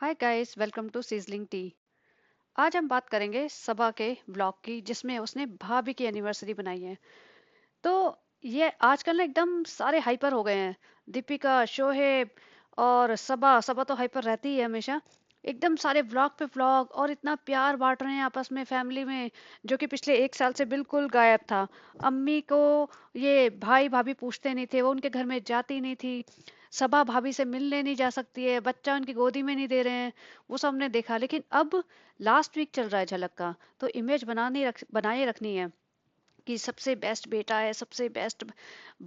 Hi guys, welcome to sizzling tea. आज हम बात करेंगे सबा के ब्लॉग की जिसमें उसने भाभी की एनिवर्सरी बनाई है। तो ये आजकल ना एकदम सारे हाइपर हो गए हैं। दीपिका, शोहेब और सबा सबा तो हाइपर रहती ही है हमेशा। एकदम सारे व्लॉग पे व्लॉग और इतना प्यार बांट रहे हैं आपस में, फैमिली में, जो कि पिछले 1 साल से बिल्कुल गायब था। अम्मी को ये भाई भाभी पूछते नहीं थे, वो उनके घर में जाती नहीं थी। सबा भाभी से मिलने नहीं जा सकती है, बच्चा उनकी गोदी में नहीं दे रहे हैं। वो सब हमने देखा, लेकिन अब लास्ट वीक चल रहा है झलक का। तो इमेज बनाए रखनी है कि सबसे बेस्ट बेटा है, सबसे बेस्ट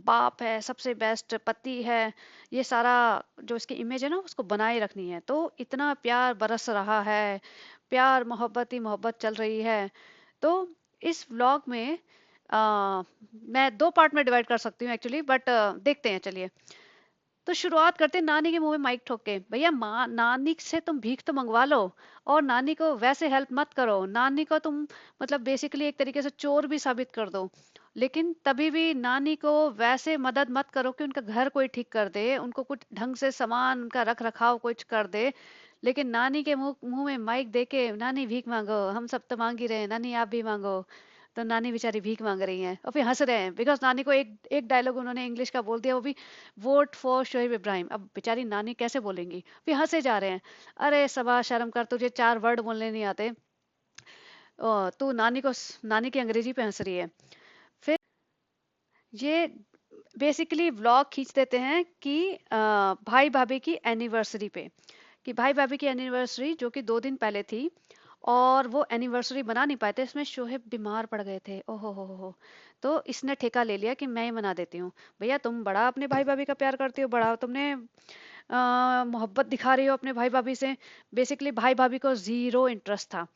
बाप है, सबसे बेस्ट पति है। ये सारा जो इसकी इमेज है ना, उसको बनाए रखनी है। तो इतना प्यार बरस रहा है, प्यार मोहब्बत ही मोहब्बत चल रही है। तो इस व्लॉग में मैं 2 पार्ट में डिवाइड कर सकती हूँ एक्चुअली, बट देखते हैं चलिए। तो शुरुआत करते हैं नानी के मुंह में माइक ठोक के। भैया, माँ नानी से तुम भीख तो मंगवा लो, और नानी को वैसे हेल्प मत करो। नानी को तुम मतलब बेसिकली एक तरीके से चोर भी साबित कर दो, लेकिन तभी भी नानी को वैसे मदद मत करो कि उनका घर कोई ठीक कर दे, उनको कुछ ढंग से सामान उनका रख रखाव कुछ कर दे। लेकिन नानी के मुंह मुंह में माइक दे के, नानी भीख मांगो, हम सब तो मांग ही रहे हैं, नानी आप भी मांगो। तो नानी बेचारी भीख मांग रही हैं और फिर हंस रहे हैं, बिकॉज नानी को एक एक डायलॉग उन्होंने इंग्लिश का बोल दिया, वो भी वोट फॉर शोएब इब्राहिम। अब बेचारी नानी कैसे बोलेंगी, फिर हंसे जा रहे हैं। अरे सबा, शर्म कर, तुझे 4 वर्ड बोलने नहीं आते। तू नानी की अंग्रेजी पे हंस रही है। फिर ये बेसिकली व्लॉग खींच देते हैं कि भाई भाभी की एनिवर्सरी पे, कि भाई भाभी की एनिवर्सरी जो कि 2 दिन पहले थी, और वो एनिवर्सरी बना नहीं पाए थे। इसमें शोहेब बीमार पड़ गए थे, ओहो हो। तो इसने ठेका ले लिया कि मैं ही मना देती हूँ। भैया, तुम बड़ा अपने भाई भाभी का प्यार करती हो, बड़ा तुमने मोहब्बत दिखा रही हो अपने भाई भाभी से। बेसिकली भाई भाभी को जीरो इंटरेस्ट था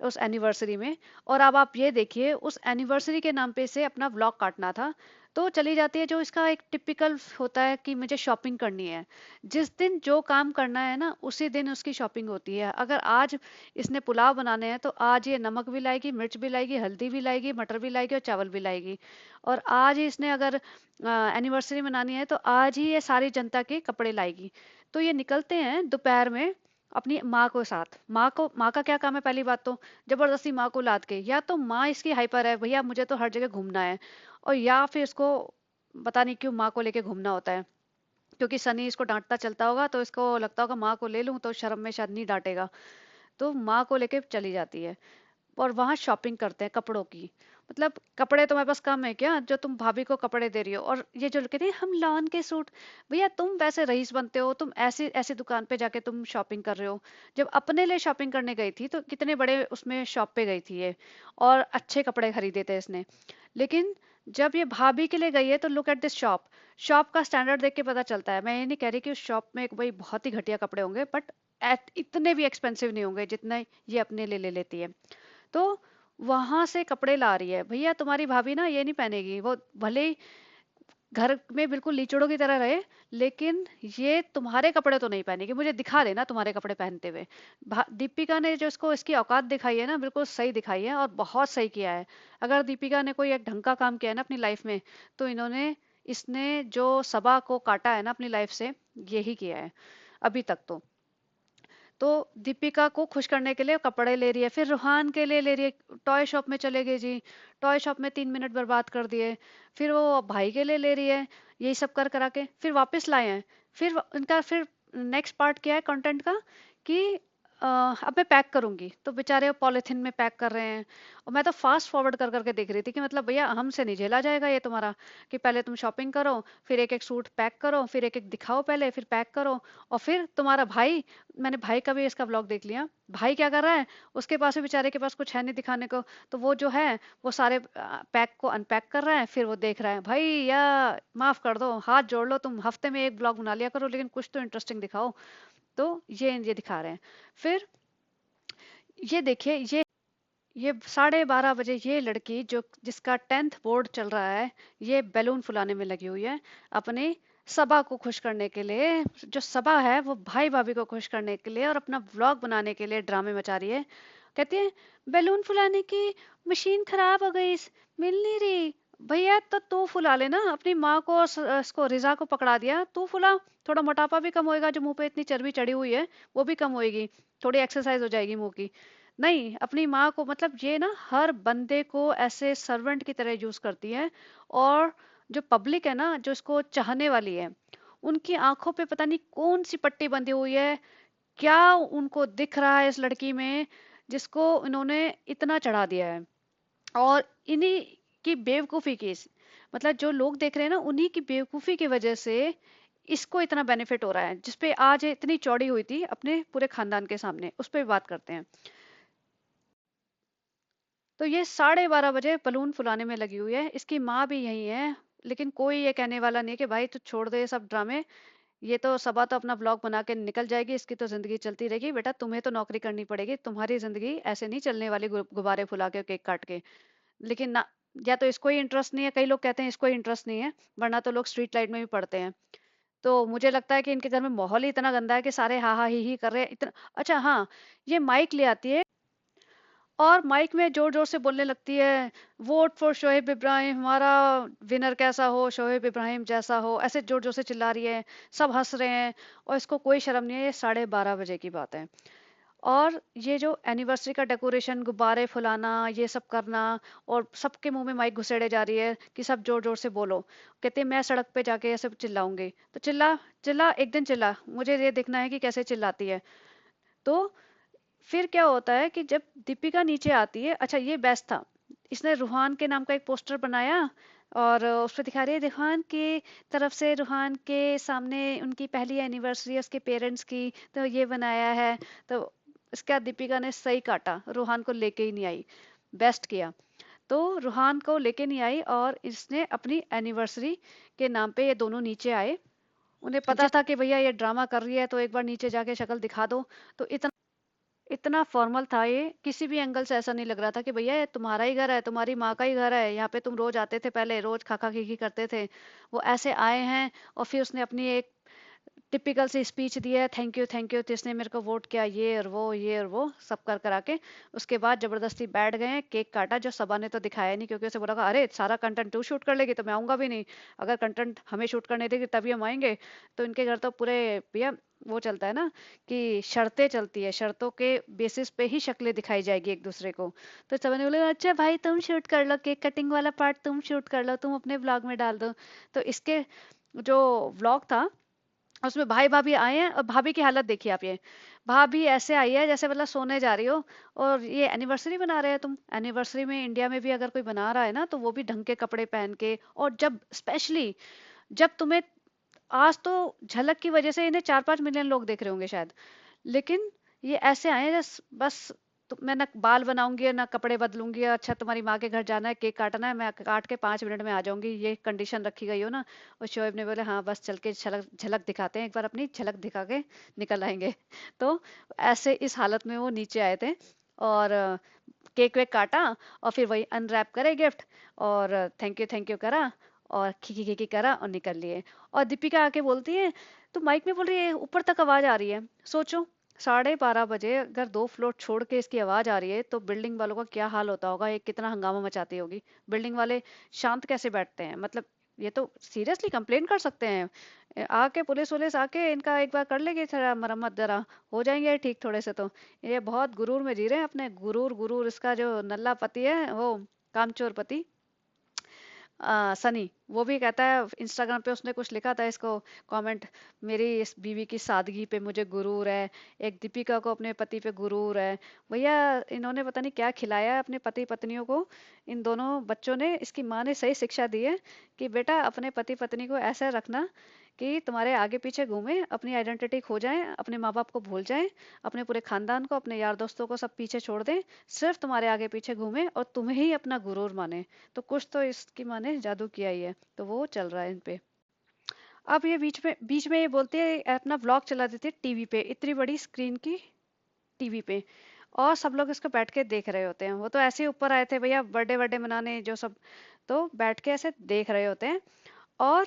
उस एनिवर्सरी में। और अब आप ये देखिए, उस एनिवर्सरी के नाम पे से अपना व्लॉग काटना था। तो चली जाती है जो इसका एक टिपिकल होता है कि मुझे शॉपिंग करनी है। जिस दिन जो काम करना है ना, उसी दिन उसकी शॉपिंग होती है। अगर आज इसने पुलाव बनाने हैं तो आज ये नमक भी लाएगी, मिर्च भी लाएगी, हल्दी भी लाएगी, मटर भी लाएगी और चावल भी लाएगी। और आज ही इसने अगर एनिवर्सरी मनानी है तो आज ही ये सारी जनता के कपड़े लाएगी। तो ये निकलते हैं दोपहर में अपनी माँ को साथ। माँ का क्या काम है, पहली बात तो जबरदस्ती माँ को लाद के, या तो माँ इसकी हाइपर है, भैया मुझे तो हर जगह घूमना है, और या फिर इसको पता नहीं क्यों माँ को लेके घूमना होता है। क्योंकि सनी इसको डांटता चलता होगा, तो इसको लगता होगा माँ को ले लूं तो शर्म में शायद नहीं डांटेगा। तो माँ को लेके चली जाती है और वहां शॉपिंग करते हैं कपड़ों की। मतलब कपड़े तुम्हारे पास कम है क्या जो तुम भाभी को कपड़े दे रही हो? और ये जो कहते हैं हम लॉन के सूट, भैया तुम वैसे रईस बनते हो, तुम ऐसी ऐसी दुकान पे जाके तुम शॉपिंग कर रहे हो। जब अपने लिए शॉपिंग करने गई थी तो कितने बड़े उसमें शॉप पे गई थी ये, और अच्छे कपड़े खरीदे थे इसने। लेकिन जब ये भाभी के लिए गई है तो look at this shop. Shop का स्टैंडर्ड देख के पता चलता है। मैं ये नहीं कह रही कि उस शॉप में भाई बहुत ही घटिया कपड़े होंगे, बट इतने भी एक्सपेंसिव नहीं होंगे जितने ये अपने लिए ले लेती है। तो वहां से कपड़े ला रही है। भैया तुम्हारी भाभी ना ये नहीं पहनेगी, वो भले ही घर में बिल्कुल लीचड़ों की तरह रहे, लेकिन ये तुम्हारे कपड़े तो नहीं पहनेगी। मुझे दिखा देना तुम्हारे कपड़े पहनते हुए। दीपिका ने जो इसको इसकी औकात दिखाई है ना, बिल्कुल सही दिखाई है और बहुत सही किया है। अगर दीपिका ने कोई एक ढंग का काम किया है ना अपनी लाइफ में, तो इन्होंने इसने जो सबा को काटा है ना अपनी लाइफ से, यही किया है अभी तक तो। तो दीपिका को खुश करने के लिए कपड़े ले रही है, फिर रूहान के लिए ले रही है। टॉय शॉप में चले गए जी, टॉय शॉप में 3 मिनट बर्बाद कर दिए। फिर वो भाई के लिए ले रही है। यही सब कर करा के फिर वापस लाए हैं। उनका फिर नेक्स्ट पार्ट क्या है कंटेंट का, कि अब मैं पैक करूंगी, तो बेचारे पॉलिथीन में पैक कर रहे हैं। और मैं तो फास्ट फॉरवर्ड कर करके देख रही थी कि मतलब भैया हमसे नहीं झेला जाएगा ये तुम्हारा, कि पहले तुम शॉपिंग करो, फिर एक एक सूट पैक करो, फिर एक एक दिखाओ पहले, फिर पैक करो। और फिर तुम्हारा भाई, मैंने भाई का भी इसका व्लॉग देख लिया। भाई क्या कर रहा है, उसके पास भी बेचारे के पास कुछ है नहीं दिखाने को। तो वो जो है वो सारे पैक को अनपैक कर रहा है, फिर वो देख रहा है। भाई या माफ कर दो, हाथ जोड़ लो, तुम हफ्ते में एक ब्लॉग बना लिया करो, लेकिन कुछ तो इंटरेस्टिंग दिखाओ। तो ये दिखा रहे हैं। फिर ये देखिए, ये 12:30 बजे ये लड़की जो जिसका 10th बोर्ड चल रहा है, ये बैलून फुलाने में लगी हुई है अपने सबा को खुश करने के लिए। जो सबा है वो भाई भाभी को खुश करने के लिए और अपना व्लॉग बनाने के लिए ड्रामे मचा रही है। कहती है बैलून फुलाने की मशीन खराब हो गई, मिल नहीं रही। भैया तो तू फुला लेना अपनी माँ को और इसको रिजा को पकड़ा दिया, तू फुला। थोड़ा मोटापा भी कम होएगा, जो मुंह पे इतनी चर्बी चढ़ी हुई है वो भी कम होएगी, थोड़ी एक्सरसाइज हो जाएगी मुंह की। नहीं, अपनी माँ को, मतलब ये ना हर बंदे को ऐसे सर्वेंट की तरह यूज करती है। और जो पब्लिक है ना, जो इसको चाहने वाली है, उनकी आंखों पे पता नहीं कौन सी पट्टी बंधी हुई है। क्या उनको दिख रहा है इस लड़की में, जिसको इन्होंने इतना चढ़ा दिया है। और इन्हीं की बेवकूफी की, मतलब जो लोग देख रहे हैं ना, उन्हीं की बेवकूफी की वजह से इसको इतना बेनिफिट हो रहा है, जिसपे आज ये इतनी चौड़ी हुई थी अपने पूरे खानदान के सामने। उस पर भी बात करते हैं। तो ये 12:30 बजे बलून फुलाने में लगी हुई है, इसकी माँ भी यही है। लेकिन कोई ये कहने वाला नहीं कि भाई तू छोड़ दे ये सब ड्रामे। ये तो सबा तो अपना ब्लॉग बना के निकल जाएगी, इसकी तो जिंदगी चलती रहेगी। बेटा तुम्हें तो नौकरी करनी पड़ेगी, तुम्हारी जिंदगी ऐसे नहीं चलने वाली गुब्बारे फुला के केक काट के। लेकिन ना, या तो इसको ही इंटरेस्ट नहीं है, कई लोग कहते हैं इसको ही इंटरेस्ट नहीं है, वरना तो लोग स्ट्रीट लाइट में भी पढ़ते हैं। तो मुझे लगता है कि इनके घर में माहौल ही इतना गंदा है कि सारे हा हा ही कर रहे हैं इतना। अच्छा हाँ, ये माइक ले आती है और माइक में जोर जोर से बोलने लगती है, वोट फॉर शोएब इब्राहिम, हमारा विनर कैसा हो, शोएब इब्राहिम जैसा हो, ऐसे जोर जोर से चिल्ला रही है। सब हंस रहे हैं और इसको कोई शर्म नहीं है। ये 12:30 बजे की बात है। और ये जो एनिवर्सरी का डेकोरेशन, गुब्बारे फुलाना, ये सब करना, और सबके मुंह में माइक घुसेड़े जा रही है कि सब जोर जोर से बोलो। कहते हैं मैं सड़क पे जाके ऐसे चिल्लाऊंगी। तो चिल्ला, चिल्ला, एक दिन चिल्ला, मुझे ये देखना है कि कैसे चिल्लाती है। तो फिर क्या होता है कि जब दीपिका नीचे आती है, अच्छा ये बेस्ट था, इसने रूहान के नाम का एक पोस्टर बनाया और उस पर दिखा रही है रूहान के तरफ से, रूहान के सामने उनकी पहली एनिवर्सरी है उसके पेरेंट्स की, तो ये बनाया है। तो इसका दीपिका ने सही काटा, रूहान को लेके ही नहीं आई। बेस्ट किया। तो रूहान को लेके नहीं आई और इसने अपनी एनिवर्सरी के नाम पे ये दोनों नीचे आए। उन्हें पता था कि भैया ये ड्रामा कर रही है तो एक बार नीचे जाके शक्ल दिखा दो। तो इतना इतना फॉर्मल था ये, किसी भी एंगल से ऐसा नहीं लग रहा था कि भैया ये तुम्हारा ही घर है, तुम्हारी माँ का ही घर है, यहाँ पे तुम रोज आते थे, पहले रोज खाका खीखी करते थे। वो ऐसे आए हैं और फिर उसने अपनी एक टिपिकल सी स्पीच दी है, थैंक यू थैंक यू, जिसने मेरे को वोट किया, ये और वो, ये और वो सब कर करा के उसके बाद जबरदस्ती बैठ गए हैं, केक काटा। जो सबा ने तो दिखाया नहीं, क्योंकि उसे बोला था, अरे सारा कंटेंट तू शूट कर लेगी तो मैं आऊंगा भी नहीं, अगर कंटेंट हमें शूट करने देगी तभी हम आएंगे। तो इनके घर तो पूरे भैया वो चलता है ना कि शर्तें चलती है, शर्तों के बेसिस पे ही शक्लें दिखाई जाएगी एक दूसरे को। तो सबा ने बोला अच्छा भाई तुम शूट कर लो, केक कटिंग वाला पार्ट तुम शूट कर लो, तुम अपने ब्लॉग में डाल दो। तो इसके जो व्लॉग था उसमें भाई भाभी आए हैं, और भाभी की हालत देखिए आप। ये भाभी ऐसे आई है जैसे मतलब सोने जा रही हो। और ये एनिवर्सरी बना रहे हैं, तुम एनिवर्सरी में इंडिया में भी अगर कोई बना रहा है ना, तो वो भी ढंग के कपड़े पहन के। और जब स्पेशली जब तुम्हें, आज तो झलक की वजह से इन्हें 4-5 मिलियन लोग देख रहे होंगे शायद, लेकिन ये ऐसे आए हैं बस तो मैं ना बाल बनाऊंगी ना कपड़े बदलूंगी, अच्छा तुम्हारी माँ के घर जाना है, केक काटना है, मैं काट के 5 मिनट में आ जाऊंगी, ये कंडीशन रखी गई हो ना। और शोएब ने बोले हाँ बस चल के झलक झलक दिखाते हैं, एक बार अपनी झलक दिखा के निकल आएंगे। तो ऐसे इस हालत में वो नीचे आए थे और केक वेक काटा और फिर वही अनरैप करे गिफ्ट और थैंक यू करा और खिकी खिकी करा और निकल लिए। और दीपिका आके बोलती है, तो माइक में बोल रही है, ऊपर तक आवाज आ रही है। सोचो 12:30 बजे अगर 2 फ्लोर छोड़ के इसकी आवाज आ रही है तो बिल्डिंग वालों का क्या हाल होता होगा, ये कितना हंगामा मचाती होगी। बिल्डिंग वाले शांत कैसे बैठते हैं, मतलब ये तो सीरियसली कंप्लेन कर सकते हैं। आके पुलिस वुलिस आके इनका एक बार कर लेगी थोड़ा मरम्मत, जरा हो जाएंगे ठीक थोड़े से। तो ये बहुत गुरूर में जी रहे हैं, अपने गुरूर गुरूर। इसका जो नल्ला पति है वो कामचोर पति सनी, वो भी कहता है इंस्टाग्राम पे, उसने कुछ लिखा था इसको कमेंट, मेरी इस बीवी की सादगी पे मुझे गुरूर है। एक दीपिका को अपने पति पे गुरूर है। भैया इन्होंने पता नहीं क्या खिलाया है अपने पति पत्नियों को। इन दोनों बच्चों ने, इसकी माँ ने सही शिक्षा दी है कि बेटा अपने पति पत्नी को ऐसा रखना कि तुम्हारे आगे पीछे घूमे, अपनी आइडेंटिटी खो जाए, अपने माँ बाप को भूल जाए, अपने पूरे खानदान को, अपने यार दोस्तों को सब पीछे छोड़ दें, सिर्फ तुम्हारे आगे पीछे घूमे और तुम्हें ही अपना गुरूर माने। तो कुछ तो इसकी माँ ने जादू किया ही है, तो वो चल रहा है इन पे। अब ये बीच में ये बोलती है, अपना व्लॉग चला देती है टीवी पे, इतनी बड़ी स्क्रीन की टीवी पे, और सब लोग इसको बैठ के देख रहे होते हैं। वो तो ऐसे ही ऊपर आए थे भैया बर्थडे बर्थडे मनाने जो सब, तो बैठ के ऐसे देख रहे होते हैं। और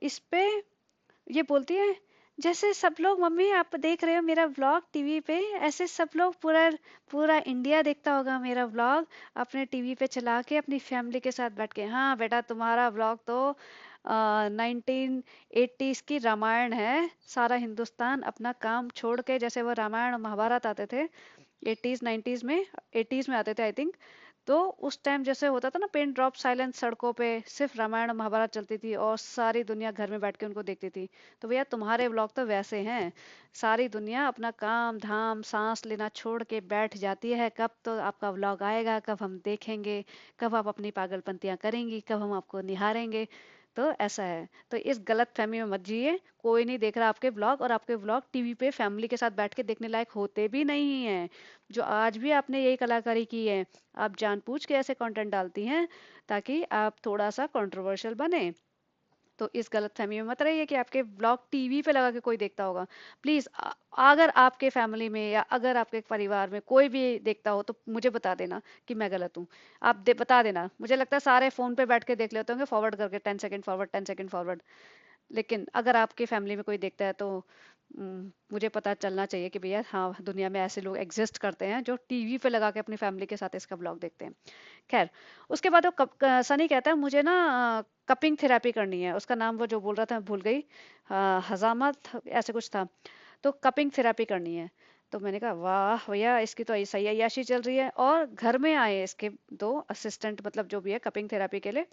इस पे ये बोलती है, जैसे सब लोग, मम्मी आप देख रहे हो मेरा व्लॉग टीवी पे, ऐसे सब लोग पूरा पूरा इंडिया देखता होगा मेरा व्लॉग अपने टीवी पे चला के अपनी फैमिली के साथ बैठ के। हाँ बेटा, तुम्हारा व्लॉग तो 1980s की रामायण है। सारा हिंदुस्तान अपना काम छोड़ के, जैसे वो रामायण और महाभारत आते थे 80s 90s में, 80s में आते थे आई थिंक। तो उस टाइम जैसे होता था ना, पिन ड्रॉप साइलेंस, सड़कों पे सिर्फ रामायण और महाभारत चलती थी और सारी दुनिया घर में बैठ के उनको देखती थी। तो भैया तुम्हारे व्लॉग तो वैसे हैं, सारी दुनिया अपना काम धाम सांस लेना छोड़ के बैठ जाती है, कब तो आपका व्लॉग आएगा, कब हम देखेंगे, कब आप अपनी पागलपंतियां करेंगी, कब हम आपको निहारेंगे। तो ऐसा है। तो इस गलत फहमी में मत जिए, कोई नहीं देख रहा आपके व्लॉग, और आपके व्लॉग टीवी पे फैमिली के साथ बैठ के देखने लायक होते भी नहीं हैं। जो आज भी आपने यही कलाकारी की है, आप जानबूझ के ऐसे कंटेंट डालती हैं ताकि आप थोड़ा सा कंट्रोवर्शियल बने। तो इस गलतफहमी में मत रहिए कि आपके ब्लॉग टीवी पे लगा के कोई देखता होगा। प्लीज, अगर आपके फैमिली में या अगर आपके परिवार में कोई भी देखता हो तो मुझे बता देना कि मैं गलत हूँ। आप बता देना। मुझे लगता है सारे फोन पे बैठ के देख लेते होंगे, फॉरवर्ड करके 10 सेकंड फॉरवर्ड, 10 सेकंड फॉरवर्ड। लेकिन अगर आपकी फैमिली में कोई देखता है तो मुझे पता चलना चाहिए कि भैया हाँ, दुनिया में ऐसे लोग एग्जिस्ट करते हैं जो टीवी पे लगा के अपनी फैमिली के साथ इसका ब्लॉग देखते हैं। खैर, उसके बाद वो सनी कहता है मुझे ना कपिंग थेरेपी करनी है। उसका नाम वो जो बोल रहा था मैं भूल गई, हजामत ऐसे कुछ था। तो कपिंग थेरेपी करनी है। तो मैंने कहा वाह भैया, इसकी तो सही अय्याशी चल रही है। और घर में आए इसके दो असिस्टेंट, मतलब जो भी है कपिंग थेरेपी के लिए।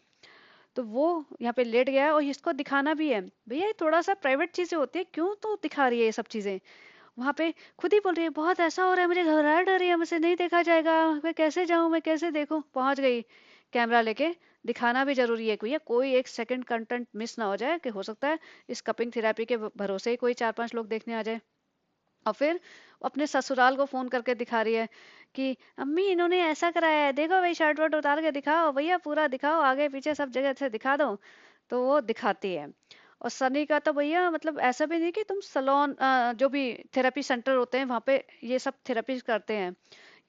तो वो यहाँ पे लेट गया है और इसको दिखाना भी है। भैया ये थोड़ा सा प्राइवेट चीजें होती है, क्यों तो दिखा रही है ये सब चीजें वहां पे। खुद ही बोल रही है बहुत ऐसा हो रहा है, मुझे घबराहट हो रही है, मुझसे नहीं देखा जाएगा, मैं कैसे जाऊं, मैं कैसे देखूं। पहुंच गई कैमरा लेके। दिखाना भी जरूरी है भैया, कोई एक सेकंड कंटेंट मिस ना हो जाए, कि हो सकता है इस कपिंग थेरेपी के भरोसे ही कोई 4-5 लोग देखने आ जाए। और फिर अपने ससुराल को फोन करके दिखा रही है कि अम्मी इन्होंने ऐसा कराया है, देखो भाई शर्ट वर्ट उतार के दिखाओ भैया, पूरा दिखाओ, आगे पीछे सब जगह से दिखा दो। तो वो दिखाती है। और सनी का तो भैया मतलब ऐसा भी नहीं कि तुम सलोन, जो भी थेरेपी सेंटर होते हैं वहां पे ये सब थेरेपी करते हैं।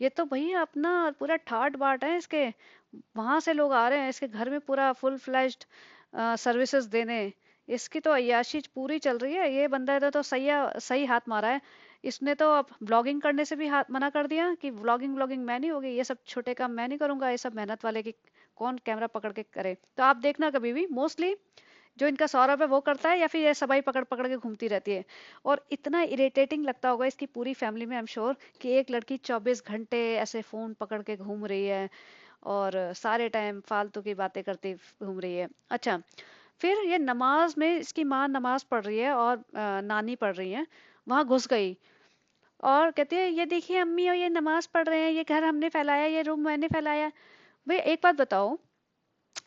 ये तो भैया अपना पूरा ठाट बाट है इसके। वहां से लोग आ रहे हैं इसके घर में पूरा फुल फ्लैश्ड सर्विसेज देने। इसकी तो अय्याशी पूरी चल रही है। ये बंदा तो सही सही हाथ मारा है। इसने तो अब ब्लॉगिंग करने से भी हाथ मना कर दिया कि व्लॉगिंग व्लॉगिंग मैं नहीं होगी, ये सब छोटे काम मैं नहीं करूंगा, ये सब मेहनत वाले की कौन कैमरा पकड़ के करे। तो आप देखना कभी भी, मोस्टली जो इनका सौरभ है वो करता है, या फिर ये सबाई पकड़ पकड़ के घूमती रहती है। और इतना इरिटेटिंग लगता होगा इसकी पूरी फैमिली में, आई एम श्योर, कि एक लड़की 24 घंटे ऐसे फोन पकड़ के घूम रही है और सारे टाइम फालतू की बातें करती घूम रही है। अच्छा, फिर ये नमाज में इसकी माँ नमाज पढ़ रही है और नानी पढ़ रही है, वहां घुस गई और कहती है ये देखिए अम्मी, और ये नमाज पढ़ रहे हैं, ये घर हमने फैलाया, ये रूम मैंने फैलाया। भाई एक बात बताओ,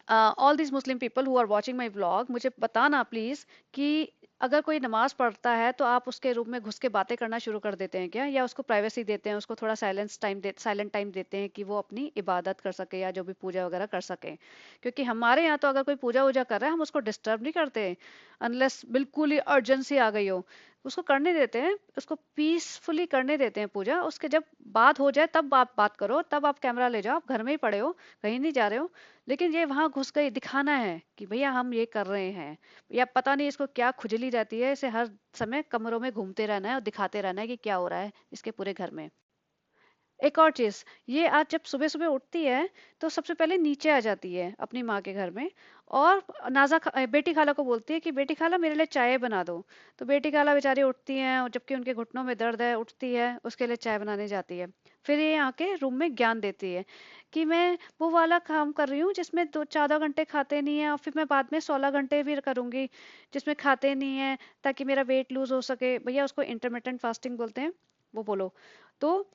all this Muslim people who are watching my vlog, मुझे बताना प्लीज कि अगर कोई नमाज पढ़ता है तो आप उसके रूम में घुस के बातें करना शुरू कर देते हैं क्या, या उसको प्राइवेसी देते हैं, उसको थोड़ा साइलेंट टाइम देते हैं कि वो अपनी इबादत कर सके या जो भी पूजा वगैरह कर सके। क्योंकि हमारे यहाँ तो अगर कोई पूजा वूजा कर रहा है हम उसको डिस्टर्ब नहीं करते, अनलेस बिल्कुल ही अर्जेंसी आ गई हो। उसको करने देते हैं, उसको पीसफुली करने देते हैं पूजा। उसके जब बात हो जाए तब आप बात करो, तब आप कैमरा ले जाओ, आप घर में ही पड़े हो, कहीं नहीं जा रहे हो। लेकिन ये वहां घुस गई, दिखाना है कि भैया हम ये कर रहे हैं। या पता नहीं इसको क्या खुजली रहती है, इसे हर समय कमरों में घूमते रहना है और दिखाते रहना है कि क्या हो रहा है इसके पूरे घर में। एक और चीज, ये आज जब सुबह सुबह उठती है तो सबसे पहले नीचे आ जाती है अपनी माँ के घर में, और बेटी खाला को बोलती है कि बेटी खाला मेरे लिए चाय बना दो। तो बेटी खाला बेचारी उठती हैं और जबकि उनके घुटनों में दर्द है, उठती है उसके लिए चाय बनाने जाती है। फिर ये आके रूम में ज्ञान देती है कि मैं वो वाला काम कर रही हूँ जिसमें 2-14 घंटे खाते नहीं है, और फिर मैं बाद में 16 घंटे भी करूंगी जिसमें खाते नहीं है, ताकि मेरा वेट लूज हो सके। भैया उसको इंटरमिटेंट फास्टिंग बोलते हैं, वो बोलो। तो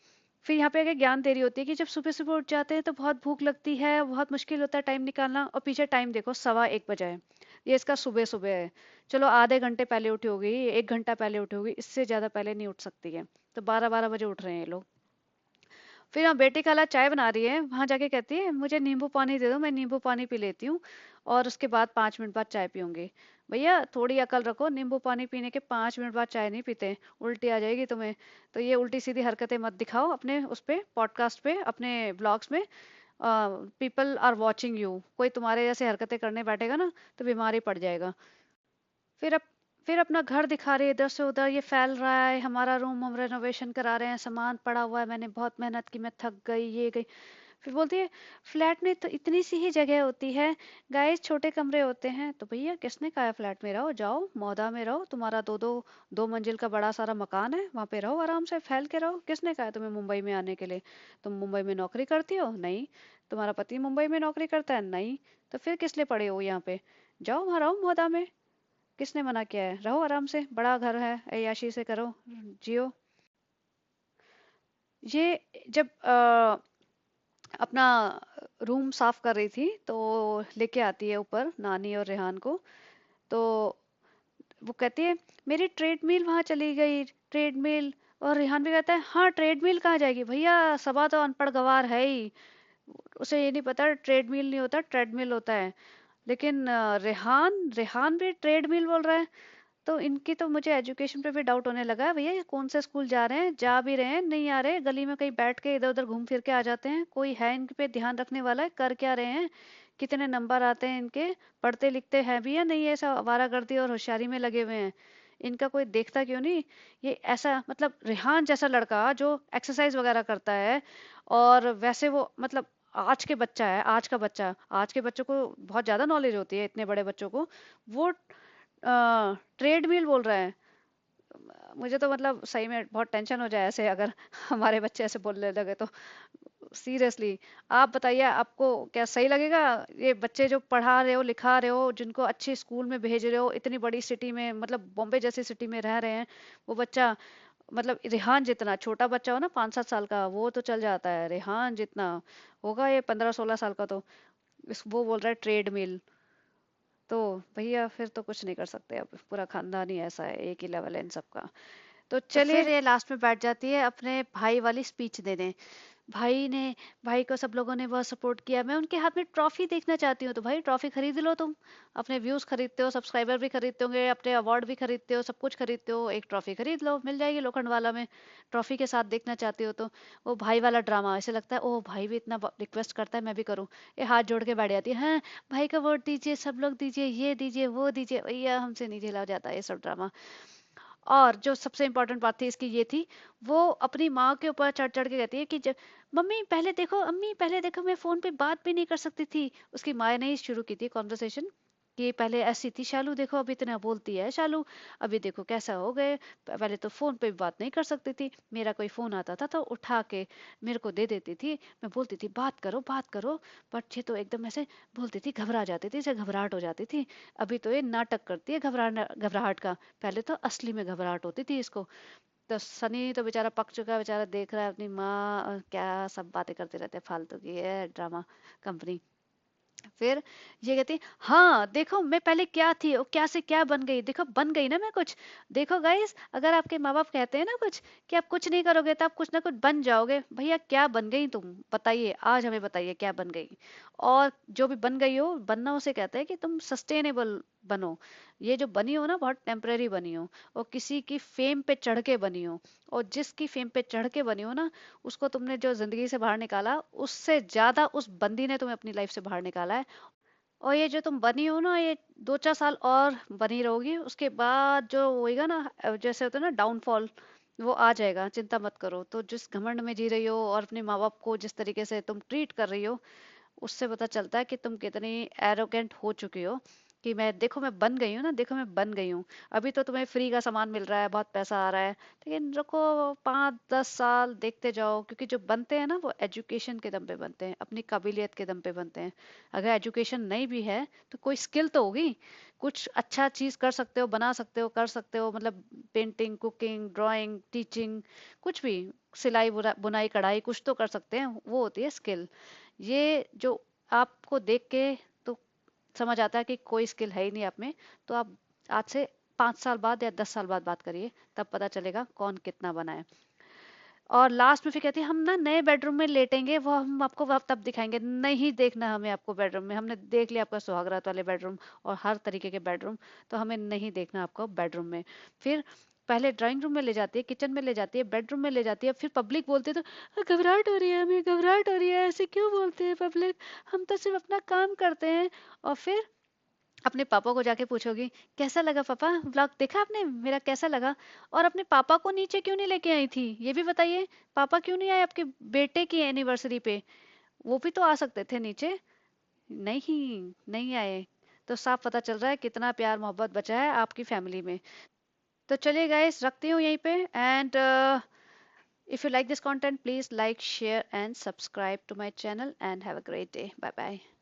फिर यहाँ पे आगे ज्ञान दे रही होती है कि जब सुबह सुबह उठ जाते हैं तो बहुत भूख लगती है, बहुत मुश्किल होता है टाइम निकालना, और पीछे टाइम देखो 1:15 है। ये इसका सुबह सुबह है। चलो आधे घंटे पहले उठी होगी, 1 घंटा पहले उठी होगी, इससे ज्यादा पहले नहीं उठ सकती है। तो 12-12 बजे उठ रहे हैं ये लोग। फिर हाँ, बेटी खाला चाय बना रही है, वहां जाके कहती है मुझे नींबू पानी दे दो, मैं नींबू पानी पी लेती हूँ और उसके बाद 5 मिनट बाद चाय पीऊंगी। भैया थोड़ी अकल रखो, नींबू पानी पीने के 5 मिनट बाद चाय नहीं पीते, उल्टी आ जाएगी तुम्हें। तो ये उल्टी सीधी हरकतें मत दिखाओ अपने उस पे पॉडकास्ट पे, अपने ब्लॉग्स में। पीपल आर वॉचिंग यू, कोई तुम्हारे जैसे हरकतें करने बैठेगा ना तो बीमारी पड़ जाएगा। फिर अब फिर अपना घर दिखा रही है, इधर से उधर ये फैल रहा है, हमारा रूम हम रेनोवेशन करा रहे हैं, सामान पड़ा हुआ है, मैंने बहुत मेहनत की, मैं थक गई, ये गई। फिर बोलती है फ्लैट में तो इतनी सी ही जगह होती है गाइस, छोटे कमरे होते हैं। तो भैया किसने कहा है फ्लैट में रहो, जाओ मौदा में रहो, तुम्हारा दो दो दो मंजिल का बड़ा सारा मकान है, वहां पे रहो, आराम से फैल के रहो। किसने कहा है तुम्हें मुंबई में आने के लिए? तुम मुंबई में नौकरी करती हो? नहीं। तुम्हारा पति मुंबई में नौकरी करता है? नहीं। तो फिर किस लिए पड़े हो यहाँ पे? जाओ वहां रहो मौदा में। किसने मना किया है? रहो आराम से, बड़ा घर है, ऐयाशी से करो, जियो। ये जब अपना रूम साफ कर रही थी तो लेके आती है ऊपर नानी और रेहान को। तो वो कहती है मेरी ट्रेडमिल वहां चली गई, ट्रेडमिल। और रेहान भी कहता है हाँ ट्रेडमिल कहाँ जाएगी भैया, सबा तो अनपढ़ गवार है ही, उसे ये नहीं पता ट्रेडमिल नहीं होता ट्रेडमिल होता है। लेकिन रेहान रेहान भी ट्रेडमिल बोल रहा है। तो इनकी तो मुझे एजुकेशन पे भी डाउट होने लगा है, भैया ये कौन से स्कूल जा रहे हैं, जा भी रहे हैं नहीं आ रहे, गली में कहीं बैठ के इधर उधर घूम फिर के आ जाते हैं, कोई है इन पे ध्यान रखने वाला है, कर क्या रहे हैं, कितने नंबर आते हैं इनके, पढ़ते लिखते हैं भी या नहीं, ये सब आवारागर्दी और होशियारी में लगे हुए हैं, इनका कोई देखता क्यों नहीं? ये ऐसा मतलब रेहान जैसा लड़का जो एक्सरसाइज वगैरह करता है, और वैसे वो मतलब आज के बच्चा है, आज का बच्चा, आज के बच्चों को बहुत ज्यादा नॉलेज होती है इतने बड़े बच्चों को, वो ट्रेडमिल बोल रहा है। मुझे तो मतलब सही में बहुत टेंशन हो जाए ऐसे अगर हमारे बच्चे ऐसे बोलने लगे तो। सीरियसली आप बताइए, आपको क्या सही लगेगा? ये बच्चे जो पढ़ा रहे हो लिखा रहे हो, जिनको अच्छे स्कूल में भेज रहे हो, इतनी बड़ी सिटी में, मतलब बॉम्बे जैसी सिटी में रह रहे हैं, वो बच्चा मतलब रेहान जितना छोटा बच्चा हो ना, 5-7 साल का, वो तो चल जाता है, रेहान जितना होगा ये 15-16 साल का, तो वो बोल रहा है ट्रेड मिल। तो भैया फिर तो कुछ नहीं कर सकते, अब पूरा खानदान ही ऐसा है, एक ही लेवल है इन सबका। तो चलिए ये लास्ट में बैठ जाती है अपने भाई वाली स्पीच देने। भाई ने भाई को सब लोगों ने बहुत सपोर्ट किया, मैं उनके हाथ में ट्रॉफी देखना चाहती हूँ। तो भाई ट्रॉफी खरीद लो तुम, अपने व्यूज खरीदते हो, सब्सक्राइबर भी खरीदते होंगे, अपने अवार्ड भी खरीदते हो, सब कुछ खरीदते हो, एक ट्रॉफी खरीद लो, मिल जाएगी लोखंड वाला में, ट्रॉफी के साथ देखना चाहती हो तो। वो भाई वाला ड्रामा ऐसे लगता है, ओह भाई भी इतना रिक्वेस्ट करता है मैं भी करूँ, ये हाथ जोड़ के बैठ जाती है, हाँ भाई का वोट दीजिए, सब लोग दीजिए, ये दीजिए वो दीजिए, भैया हमसे नहीं झेला जाता ये सब ड्रामा। और जो सबसे इम्पोर्टेंट बात थी इसकी ये थी, वो अपनी माँ के ऊपर चढ़ चढ़ के कहती है कि जब मम्मी पहले देखो, अम्मी पहले देखो, मैं फोन पे बात भी नहीं कर सकती थी। उसकी माँ ने ही शुरू की थी कॉन्वर्सेशन कि पहले ऐसी थी शालू, देखो अभी इतना बोलती है शालू, अभी देखो कैसा हो गए, पहले तो फोन पे भी बात नहीं कर सकती थी, मेरा कोई फोन आता था तो उठा के मेरे को दे देती थी, मैं बोलती थी बात करो बात करो, बट ये तो एकदम ऐसे बोलती थी, घबरा जाती थी, इसे घबराहट हो जाती थी। अभी तो ये नाटक करती है घबराहट का, पहले तो असली में घबराहट होती थी इसको। तो सनी तो बेचारा पक चुका है, बेचारा देख रहा है अपनी माँ क्या सब बातें करते रहते हैं फालतू की, है ड्रामा कंपनी। फिर ये कहती हाँ देखो मैं पहले क्या थी और क्या से क्या बन गई, देखो बन गई ना मैं कुछ। देखो गाइस, अगर आपके माँ बाप कहते हैं ना कुछ कि आप कुछ नहीं करोगे तो आप कुछ ना कुछ बन जाओगे, भैया क्या बन गई तुम बताइए, आज हमें बताइए क्या बन गई। और जो भी बन गई हो, बनना उसे कहते हैं कि तुम सस्टेनेबल बनो। ये जो बनी हो ना बहुत टेम्परेरी बनी हो, और किसी की फेम पे चढ़ के बनी हो, और जिसकी फेम पे चढ़ के बनी हो ना, उसको तुमने जो जिंदगी से बाहर निकाला, उससे ज्यादा उस बंदी ने तुम्हें अपनी लाइफ से बाहर निकाला है। और ये जो तुम बनी हो ना, ये 2-4 साल और बनी रहोगी, उसके बाद जो होएगा ना, जैसे होता है ना डाउनफॉल, वो आ जाएगा, चिंता मत करो। तो जिस घमंड में जी रही हो और अपने माँ बाप को जिस तरीके से तुम ट्रीट कर रही हो, उससे पता चलता है कि तुम कितनी एरोगेंट हो चुकी हो, कि मैं देखो मैं बन गई हूँ ना, देखो मैं बन गई हूँ। अभी तो तुम्हें फ्री का सामान मिल रहा है, बहुत पैसा आ रहा है, लेकिन रुको 5-10 साल देखते जाओ, क्योंकि जो बनते हैं ना वो एजुकेशन के दम पे बनते हैं, अपनी काबिलियत के दम पे बनते हैं। अगर एजुकेशन नहीं भी है तो कोई स्किल तो होगी, कुछ अच्छा चीज कर सकते हो, बना सकते हो, कर सकते हो, मतलब पेंटिंग, कुकिंग, ड्राइंग, टीचिंग, कुछ भी, सिलाई बुनाई कढ़ाई, कुछ तो कर सकते हैं, वो होती है स्किल। ये जो आपको देख के तो समझ आता है कि कोई स्किल है ही नहीं आप में, तो आप आज से 5 साल बाद या 10 साल बाद बात करिए, तब पता चलेगा कौन कितना बना है। और लास्ट में फिर कहती है हम ना नए बेडरूम में लेटेंगे, वो हम आपको तब दिखाएंगे, नहीं देखना हमें आपको बेडरूम में, हमने देख लिया आपका सुहागरात वाले बेडरूम और हर तरीके के बेडरूम, तो हमें नहीं देखना आपको बेडरूम में। फिर पहले ड्राइंग रूम में ले जाती है, किचन में ले जाती है, बेडरूम में ले जाती है, फिर पब्लिक बोलती है तो घबराहट हो रही है, हमें घबराहट हो रही है, ऐसे क्यों बोलते हैं पब्लिक, हम तो सिर्फ अपना काम करते हैं। और फिर अपने पापा को जाके पूछोगी, कैसा लगा पापा, व्लॉग देखा आपने मेरा, कैसा लगा? और अपने पापा को नीचे क्यों नहीं लेके आई थी, ये भी बताइए। पापा क्यों नहीं आए आपके बेटे की एनिवर्सरी पे? वो भी तो आ सकते थे नीचे। नहीं, नहीं आए। तो साफ पता चल रहा है कितना प्यार मोहब्बत बचा है आपकी फैमिली में। तो चलिए गाइस, रखती हूँ यहीं पे। And if you like this content, please like, share and subscribe to my channel, and have a great day. Bye bye.